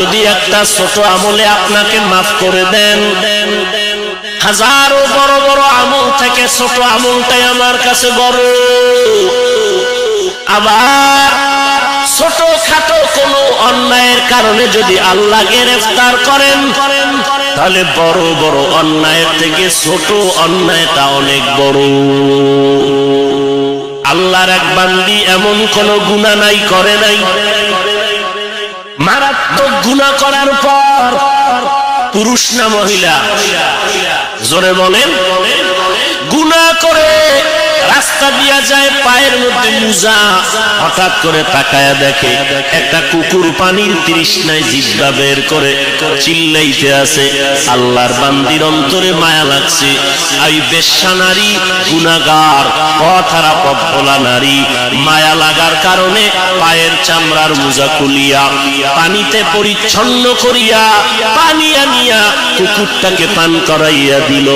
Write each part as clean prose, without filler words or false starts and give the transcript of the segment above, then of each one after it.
যদি একটা ছোট আমলে আপনাকে মাফ করে দেন, হাজারো বড় বড় আমল থেকে ছোট আমলটাই আমার কাছে বড়। আবার ছোট খাটো কোনো অন্যায়ের কারণে যদি আল্লাহ গ্রেফতার করেন, তাহলে বড় বড় অন্যায়ের থেকে ছোট অন্যায়টা অনেক বড়। আল্লাহর এক বান্দি এমন কোন গুনাহ নাই, করে নাই, মারাত্মক গুনাহ করার পর, পুরুষ না মহিলা, জোরে বলেন, গুনাহ করে রাস্তা দিয়া যায়, পায়ের মধ্যে মুজা, হঠাৎ করে তাকায়া দেখে একটা কুকুর পানির তৃষ্ণায় জিহ্বা বের করে চিল্লাইতে আছে। আল্লাহর বান্দির অন্তরে মায়া লাগছে। এই বেশ্যা নারী, গুনাহগার, পথহারা পথভোলা নারী, মায়া লাগার কারণে পায়ের চামড়ার মুজা খুলিয়া পানিতে পরিচ্ছন্ন করিয়া পানি আনিয়া কুকুরটাকে পান করাইয়া দিল।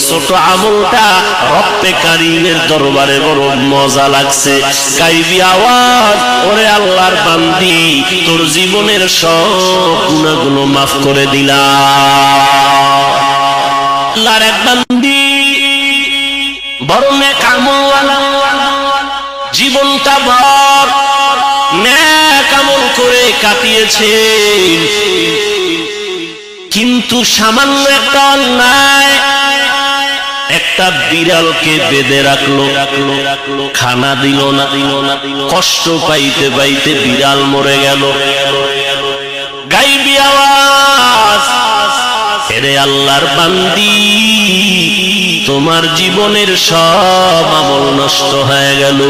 ছোট আমলটা রব্বে কারীমের দরবারে বড় মজা লাগছে। গাইবি আওয়াজ, ওরে আল্লাহর বান্দি, তোর জীবনের সব গুনাহগুলো মাফ করে দিলাম। আল্লাহর এক বান্দি বড় নেক আমলওয়ালা, জীবনটা ভর নেক আমল করে কাটিয়েছেন, কিন্তু সামান্য একটা অন্যায়, একটা বিড়ালকে বেঁধে রাখলো, খানা দিল না, কষ্ট পাইতে পাইতে বিড়াল মরে গেল। গাইবি আওয়াজ, এরে আল্লাহর বান্দি, তোমার জীবনের সব আমল নষ্ট হয়ে গেল।